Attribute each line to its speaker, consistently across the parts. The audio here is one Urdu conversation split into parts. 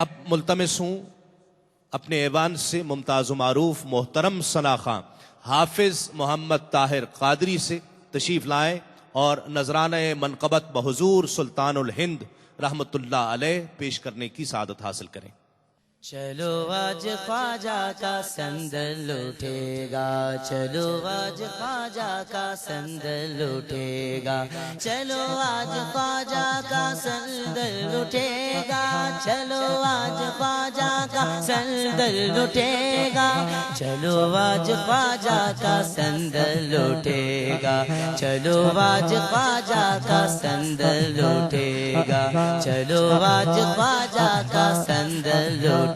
Speaker 1: اب ملتمس ہوں اپنے ایوان سے ممتاز و معروف محترم ثنا خاں حافظ محمد طاہر قادری سے تشریف لائیں اور نذرانہ منقبت بحضور سلطان الہند رحمت اللہ علیہ پیش کرنے کی سعادت حاصل کریں۔
Speaker 2: چلو آج خواجہ کا سندل اٹھے گا، چلو آج خواجہ کا سندل اٹھے گا، چلو آج خواجہ کا سندل اٹھے گا، چلو آج خواجہ کا سندل اٹھے گا، چلو آج خواجہ کا سندل اٹھے گا، چلو آج خواجہ کا سندل اٹھے گا، چلو آج خواجہ کا سندل اٹھے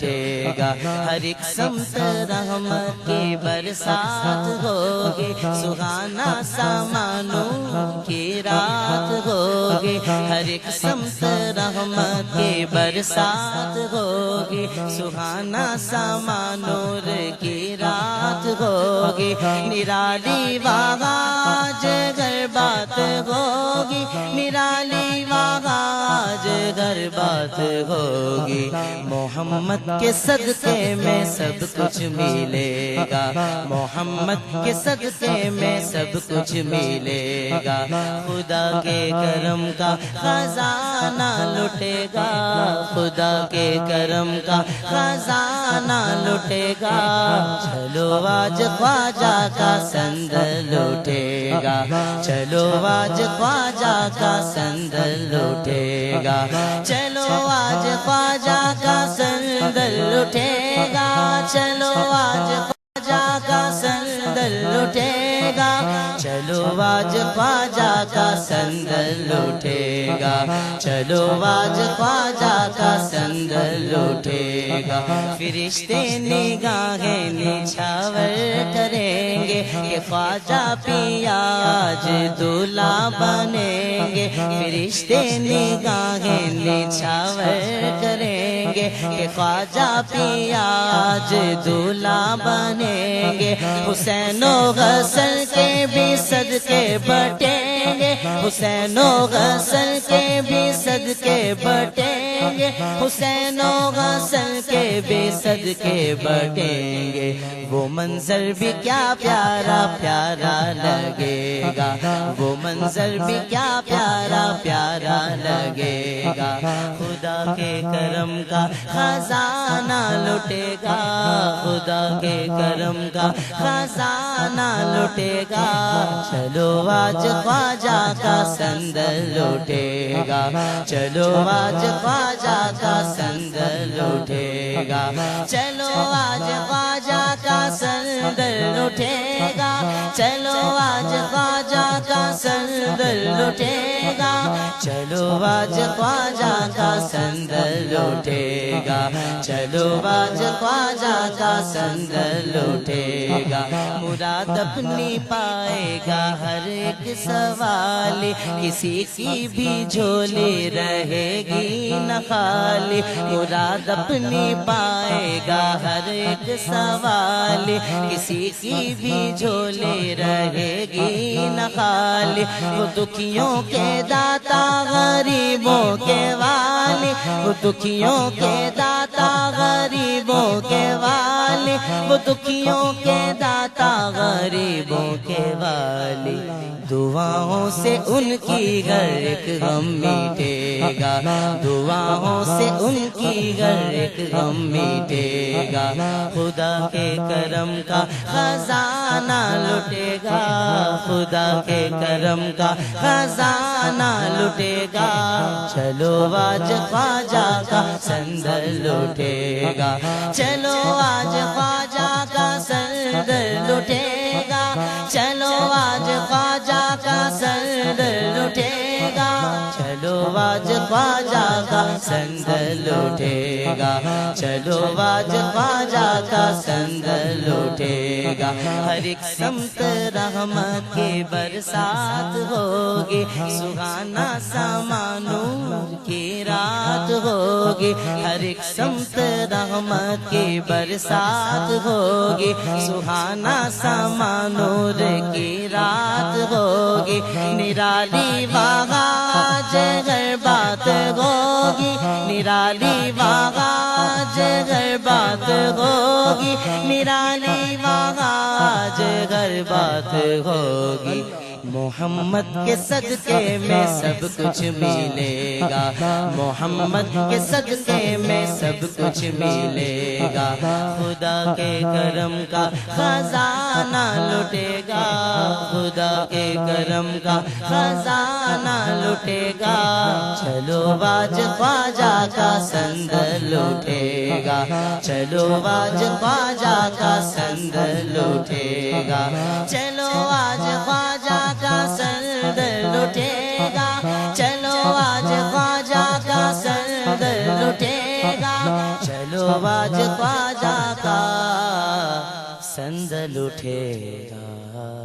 Speaker 2: گا، ہر ایک سمت رحمت کی برسات ہوگی، سہانا سامانوں کی رات ہوگی، ہر ایک سمت رحمت کی برسات ہوگی، سہانا سامانوں کی رات ہوگی، نرالی آج گھر بات ہوگی، نرالی آج گھر بات ہوگی، محمد کے صدقے میں سب کچھ ملے گا، محمد کے صدقے میں سب کچھ ملے گا، خدا کے کرم کا خزانہ لٹے گا، خدا کے کرم کا خزانہ لٹے گا، چلو آج خواجہ کا سندل اٹھے گا، چلو آج خواجہ کا سندل اٹھے گا، چلو آج خواجہ کا سندل اٹھے گا، چلو آج خواجہ کا سندل اٹھے گا، چلو آج خواجہ کا سندل اٹھے گا، چلو آج خواجہ کا سندل اٹھے گا، فرشتے نگاہیں نچھاور کریں گے کہ خواجہ پیا آج دولہا بنیں گے، فرشتے نگاہیں نچھاور کریں گے کہ خواجہ پیا آج دولہا بنیں گے، حسین و حسن کے بھی صدقے بٹیں گے، حسین و حسن کے بھی صدقے بٹیں گے، حسین و حسن کے بھی صدقے بٹیں گے، وہ منظر بھی کیا پیارا پیارا لگے گا، وہ منظر بھی کیا پیارا پیارا لگے گا، خدا کے کرم کا خزانہ لٹے گا، خدا کے کرم کا خزانہ لٹے گا، چلو آج خواجہ کا سندل اٹھے گا، چلو آج خواجہ کا سندل اٹھے گا، چلو آج خواجہ کا سندل اٹھے گا، چلو آج خواجہ کا سندل اٹھے گا، چلو آج خواجہ کا سندل اٹھے گا، چلو آج خواجہ کا سندل اٹھے گا، مراد اپنی پائے گا ہر ایک سوال، کسی کی بھی جھولی رہے گی نہ خالی، مراد اپنی پائے گا ہر ایک سوال، کسی کی بھی جھولی رہے گی نہ خالی، وہ دکھیوں کے داتا غریبوں کے والی، وہ دکھیوں کے داتا غریبوں کے والی، وہ دکھیوں کے داتا غریبوں کے والی، دعاؤں سے ان کی ہر ایک غم مٹے گا، دعاؤں سے ان کی ہر ایک غم مٹے گا، خدا کے کرم کا خزانہ لٹے گا، خدا کے کرم کا خزانہ لٹے گا، چلو آج خواجہ کا سندل اٹھے گا، چلو آج خواجہ کا سندل اٹھے گا، چلو آج خواجہ کا سندل اٹھے گا، چلو آج خواجہ کا سندل اٹھے گا، چلو آج خواجہ کا سندل اٹھے گا، ہر ایک سمت رحمت کی برسات ہوگی، سہانا سامانوں کی رات ہوگی، ہر ایک سمت رحمت کی برسات ہوگی، سہانا سامانوں کی رات ہوگی، نرالی آج گھر بات ہوگی، نرالی ہوگی، نرالی وہاں آج ہر بات ہوگی، محمد کے صدقے میں سب کچھ ملے گا، محمد کے صدقے میں سب کچھ ملے گا، خدا کے کرم کا خزانہ لٹے گا، خدا کے کرم کا خزانہ لٹے گا، چلو آج خواجہ کا سندل اٹھے گا، چلو آج خواجہ کا سندل اٹھے گا، چلو آج خواجہ کا سندل اٹھے گا، چلو آج خواجہ کا سندل اٹھے گا، چلو آج خواجہ کا سندل اٹھے گا۔